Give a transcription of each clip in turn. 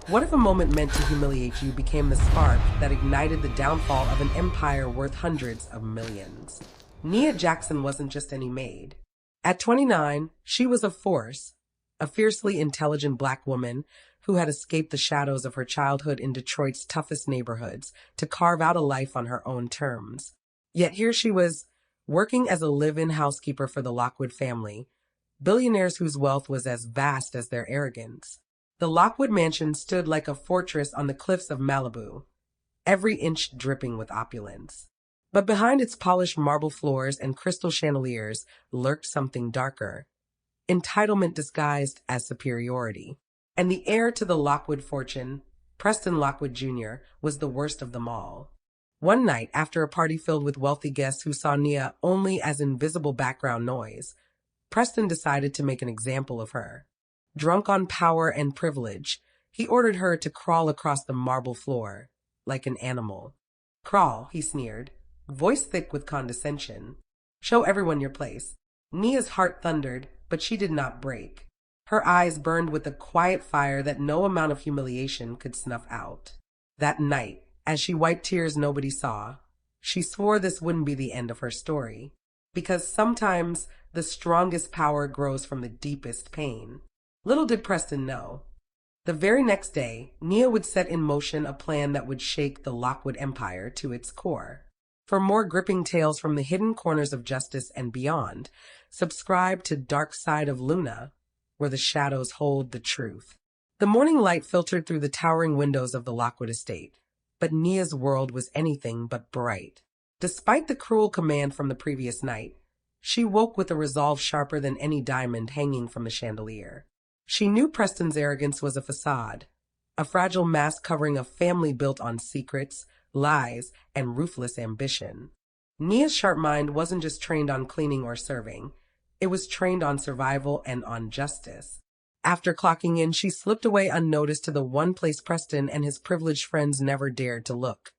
What if a moment meant to humiliate you became the spark that ignited the downfall of an empire worth hundreds of millions? Nia Jackson wasn't just any maid. At 29, she was a force, a fiercely intelligent black woman who had escaped the shadows of her childhood in Detroit's toughest neighborhoods to carve out a life on her own terms. Yet here she was, working as a live-in housekeeper for the Lockwood family, billionaires whose wealth was as vast as their arrogance. The Lockwood mansion stood like a fortress on the cliffs of Malibu, every inch dripping with opulence. But behind its polished marble floors and crystal chandeliers lurked something darker, entitlement disguised as superiority. And the heir to the Lockwood fortune, Preston Lockwood Jr., was the worst of them all. One night, after a party filled with wealthy guests who saw Nia only as invisible background noise, Preston decided to make an example of her. Drunk on power and privilege, he ordered her to crawl across the marble floor, like an animal. Crawl, he sneered, voice thick with condescension. Show everyone your place. Nia's heart thundered, but she did not break. Her eyes burned with a quiet fire that no amount of humiliation could snuff out. That night, as she wiped tears nobody saw, she swore this wouldn't be the end of her story. Because sometimes the strongest power grows from the deepest pain. Little did Preston know. The very next day, Nia would set in motion a plan that would shake the Lockwood Empire to its core. For more gripping tales from the hidden corners of justice and beyond, subscribe to Dark Side of Luna, where the shadows hold the truth. The morning light filtered through the towering windows of the Lockwood estate, but Nia's world was anything but bright. Despite the cruel command from the previous night, she woke with a resolve sharper than any diamond hanging from the chandelier. She knew Preston's arrogance was a facade, a fragile mask covering a family built on secrets, lies, and ruthless ambition. Nia's sharp mind wasn't just trained on cleaning or serving. It was trained on survival and on justice. After clocking in, she slipped away unnoticed to the one place Preston and his privileged friends never dared to look.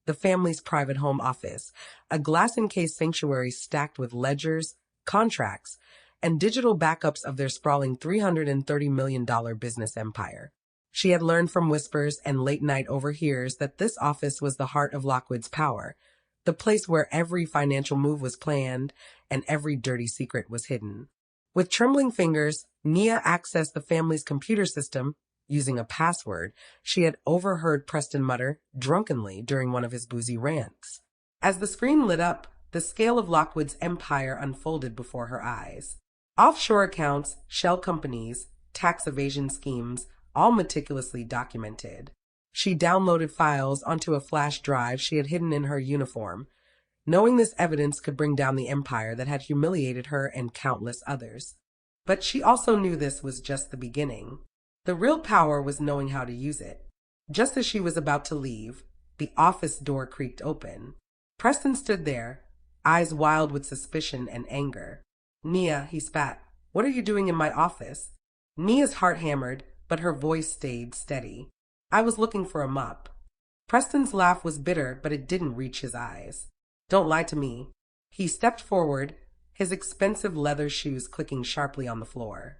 The family's private home office, a glass-encased sanctuary stacked with ledgers, contracts, and digital backups of their sprawling $330 million business empire. She had learned from whispers and late-night overhears that this office was the heart of Lockwood's power, the place where every financial move was planned and every dirty secret was hidden. With trembling fingers, Nia accessed the family's computer system using a password she had overheard Preston mutter drunkenly during one of his boozy rants. As the screen lit up, the scale of Lockwood's empire unfolded before her eyes. Offshore accounts, shell companies, tax evasion schemes, all meticulously documented. She downloaded files onto a flash drive she had hidden in her uniform, knowing this evidence could bring down the empire that had humiliated her and countless others. But she also knew this was just the beginning. The real power was knowing how to use it. Just as she was about to leave, the office door creaked open. Preston stood there, eyes wild with suspicion and anger. "Nia," he spat, "what are you doing in my office?" Nia's heart hammered, but her voice stayed steady. "I was looking for a mop." Preston's laugh was bitter, but it didn't reach his eyes. "Don't lie to me." He stepped forward, his expensive leather shoes clicking sharply on the floor.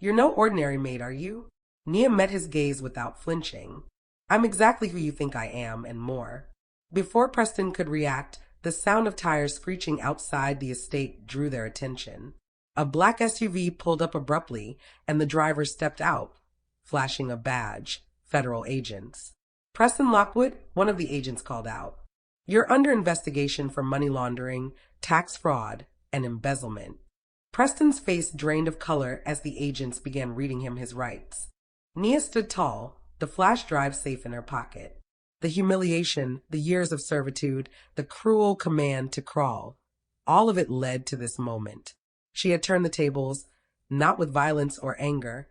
"You're no ordinary maid, are you?" Nia met his gaze without flinching. "I'm exactly who you think I am, and more." Before Preston could react, the sound of tires screeching outside the estate drew their attention. A black SUV pulled up abruptly, and the driver stepped out, flashing a badge. Federal agents. "Preston Lockwood," one of the agents called out. "You're under investigation for money laundering, tax fraud, and embezzlement." Preston's face drained of color as the agents began reading him his rights. Nia stood tall, the flash drive safe in her pocket. The humiliation, the years of servitude, the cruel command to crawl, all of it led to this moment. She had turned the tables, not with violence or anger,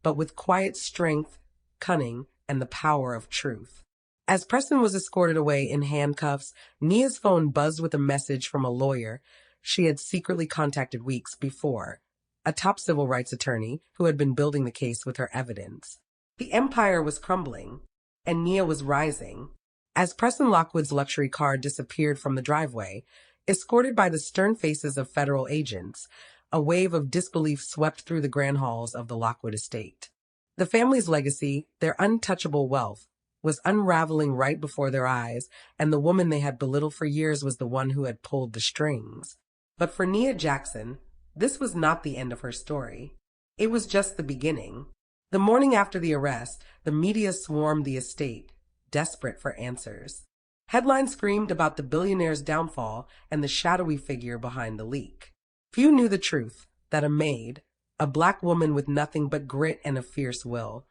but with quiet strength, cunning, and the power of truth. As Preston was escorted away in handcuffs, Nia's phone buzzed with a message from a lawyer she had secretly contacted weeks before, a top civil rights attorney who had been building the case with her evidence. The empire was crumbling, and Nia was rising. As Preston Lockwood's luxury car disappeared from the driveway, escorted by the stern faces of federal agents, a wave of disbelief swept through the grand halls of the Lockwood estate. The family's legacy, their untouchable wealth, was unraveling right before their eyes, and the woman they had belittled for years was the one who had pulled the strings. But for Nia Jackson, this was not the end of her story. It was just the beginning. The morning after the arrest, the media swarmed the estate, desperate for answers. Headlines screamed about the billionaire's downfall and the shadowy figure behind the leak. Few knew the truth, that a maid, a black woman with nothing but grit and a fierce will,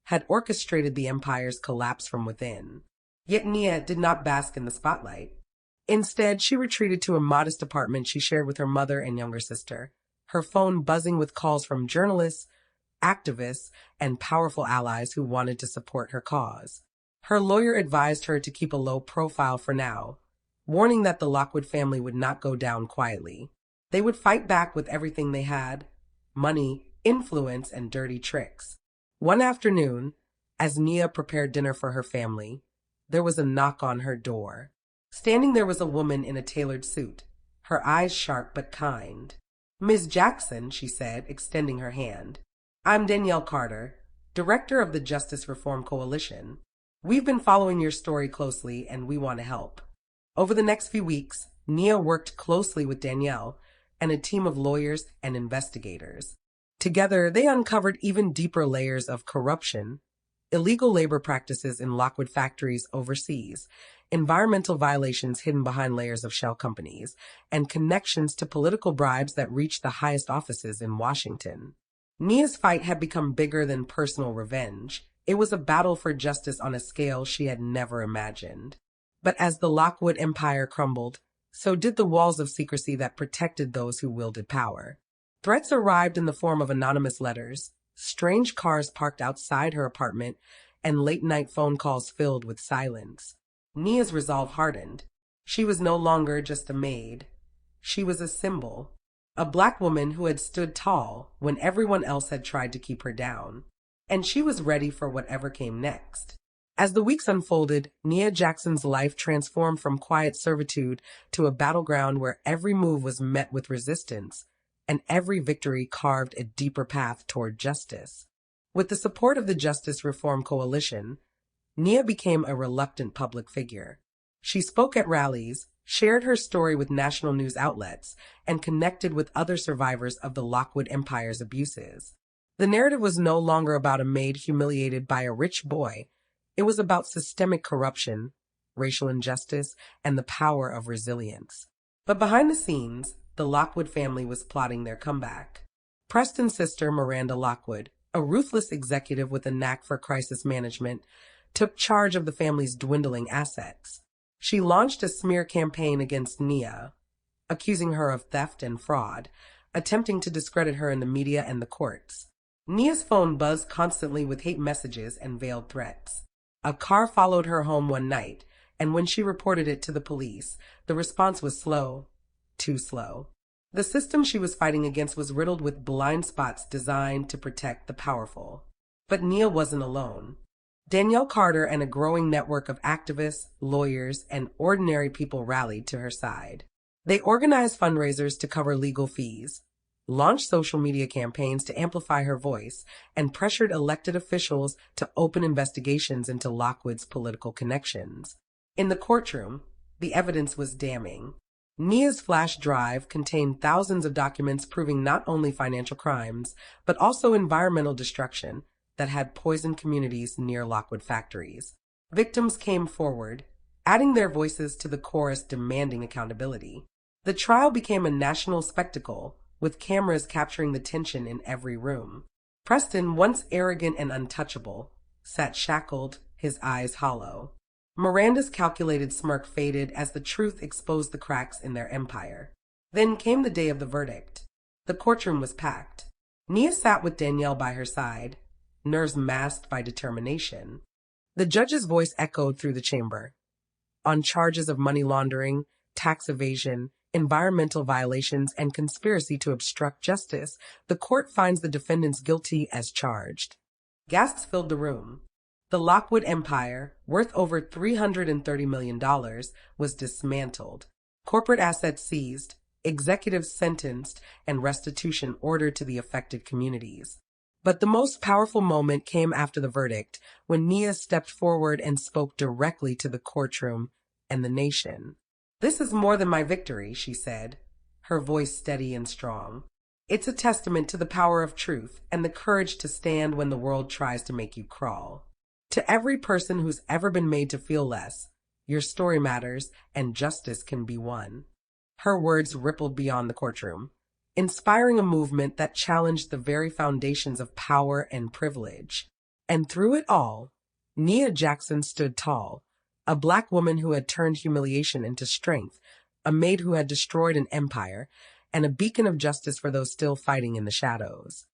had orchestrated the empire's collapse from within. Yet Nia did not bask in the spotlight. Instead, she retreated to a modest apartment she shared with her mother and younger sister, her phone buzzing with calls from journalists, activists, and powerful allies who wanted to support her cause. Her lawyer advised her to keep a low profile for now, warning that the Lockwood family would not go down quietly. They would fight back with everything they had: money, influence, and dirty tricks. One afternoon, as Nia prepared dinner for her family, there was a knock on her door. Standing there was a woman in a tailored suit, her eyes sharp but kind. "Miss Jackson," she said, extending her hand. "I'm Danielle Carter, director of the Justice Reform Coalition. We've been following your story closely and we want to help." Over the next few weeks, Nia worked closely with Danielle and a team of lawyers and investigators. Together, they uncovered even deeper layers of corruption, illegal labor practices in Lockwood factories overseas, environmental violations hidden behind layers of shell companies, and connections to political bribes that reached the highest offices in Washington. Nia's fight had become bigger than personal revenge. It was a battle for justice on a scale she had never imagined. But as the Lockwood empire crumbled, so did the walls of secrecy that protected those who wielded power. Threats arrived in the form of anonymous letters, strange cars parked outside her apartment, and late-night phone calls filled with silence. Nia's resolve hardened. She was no longer just a maid. She was a symbol, a black woman who had stood tall when everyone else had tried to keep her down. And she was ready for whatever came next. As the weeks unfolded, Nia Jackson's life transformed from quiet servitude to a battleground where every move was met with resistance, and every victory carved a deeper path toward justice. With the support of the Justice Reform Coalition, Nia became a reluctant public figure. She spoke at rallies, shared her story with national news outlets, and connected with other survivors of the Lockwood Empire's abuses. The narrative was no longer about a maid humiliated by a rich boy. It was about systemic corruption, racial injustice, and the power of resilience. But behind the scenes, the Lockwood family was plotting their comeback. Preston's sister, Miranda Lockwood, a ruthless executive with a knack for crisis management, took charge of the family's dwindling assets. She launched a smear campaign against Nia, accusing her of theft and fraud, attempting to discredit her in the media and the courts. Nia's phone buzzed constantly with hate messages and veiled threats. A car followed her home one night, and when she reported it to the police, the response was slow, too slow. The system she was fighting against was riddled with blind spots designed to protect the powerful. But Nia wasn't alone. Danielle Carter and a growing network of activists, lawyers, and ordinary people rallied to her side. They organized fundraisers to cover legal fees, launched social media campaigns to amplify her voice, and pressured elected officials to open investigations into Lockwood's political connections. In the courtroom, the evidence was damning. Nia's flash drive contained thousands of documents proving not only financial crimes, but also environmental destruction that had poisoned communities near Lockwood factories. Victims came forward, adding their voices to the chorus demanding accountability. The trial became a national spectacle, with cameras capturing the tension in every room. Preston, once arrogant and untouchable, sat shackled, his eyes hollow. Miranda's calculated smirk faded as the truth exposed the cracks in their empire. Then came the day of the verdict. The courtroom was packed. Nia sat with Danielle by her side, nerves masked by determination. The judge's voice echoed through the chamber. On charges of money laundering, tax evasion, environmental violations, and conspiracy to obstruct justice, the court finds the defendants guilty as charged. Gasps filled the room. The Lockwood Empire, worth over $330 million, was dismantled. Corporate assets seized, executives sentenced, and restitution ordered to the affected communities. But the most powerful moment came after the verdict, when Nia stepped forward and spoke directly to the courtroom and the nation. "This is more than my victory," she said, her voice steady and strong. "It's a testament to the power of truth and the courage to stand when the world tries to make you crawl. To every person who's ever been made to feel less, your story matters and justice can be won." Her words rippled beyond the courtroom, inspiring a movement that challenged the very foundations of power and privilege. And through it all, Nia Jackson stood tall, a black woman who had turned humiliation into strength, a maid who had destroyed an empire, and a beacon of justice for those still fighting in the shadows.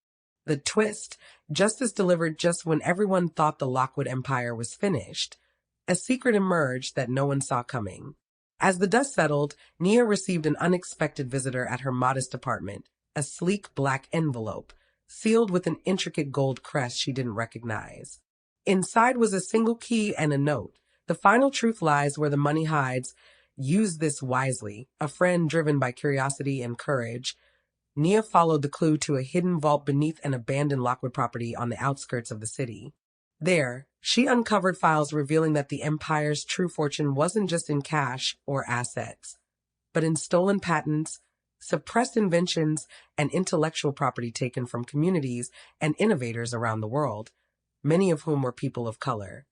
The twist: justice delivered just when everyone thought the Lockwood Empire was finished. A secret emerged that no one saw coming. As the dust settled, Nia received an unexpected visitor at her modest apartment, a sleek black envelope, sealed with an intricate gold crest she didn't recognize. Inside was a single key and a note. "The final truth lies where the money hides. Use this wisely." A friend driven by curiosity and courage, Nia followed the clue to a hidden vault beneath an abandoned Lockwood property on the outskirts of the city. There, she uncovered files revealing that the Empire's true fortune wasn't just in cash or assets, but in stolen patents, suppressed inventions, and intellectual property taken from communities and innovators around the world, many of whom were people of color.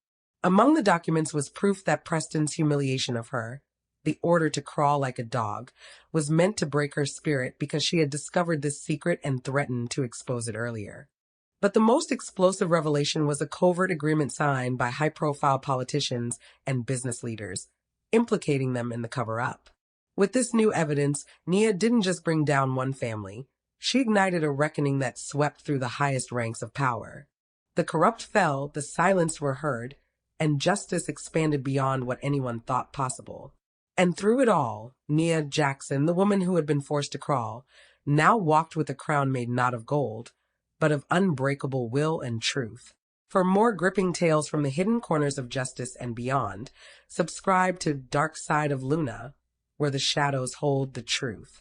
Among the documents was proof that Preston's humiliation of her, the order to crawl like a dog, was meant to break her spirit because she had discovered this secret and threatened to expose it earlier. But the most explosive revelation was a covert agreement signed by high-profile politicians and business leaders, implicating them in the cover-up. With this new evidence, Nia didn't just bring down one family. She ignited a reckoning that swept through the highest ranks of power. The corrupt fell, the silenced were heard, and justice expanded beyond what anyone thought possible. And through it all, Nia Jackson, the woman who had been forced to crawl, now walked with a crown made not of gold, but of unbreakable will and truth. For more gripping tales from the hidden corners of justice and beyond, subscribe to Dark Side of Luna, where the shadows hold the truth.